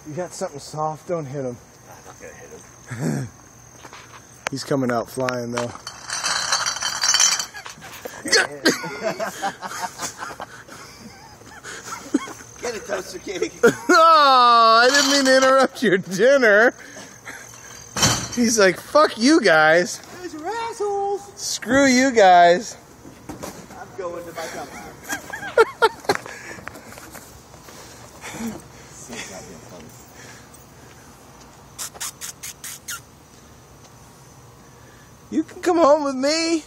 You got something soft, don't hit him. I'm not gonna hit him. He's coming out flying though. Get it, Toaster Kitty. Oh, I didn't mean to interrupt your dinner. He's like, fuck you guys. Those are assholes. Screw you guys. I'm going to my company. You can come home with me.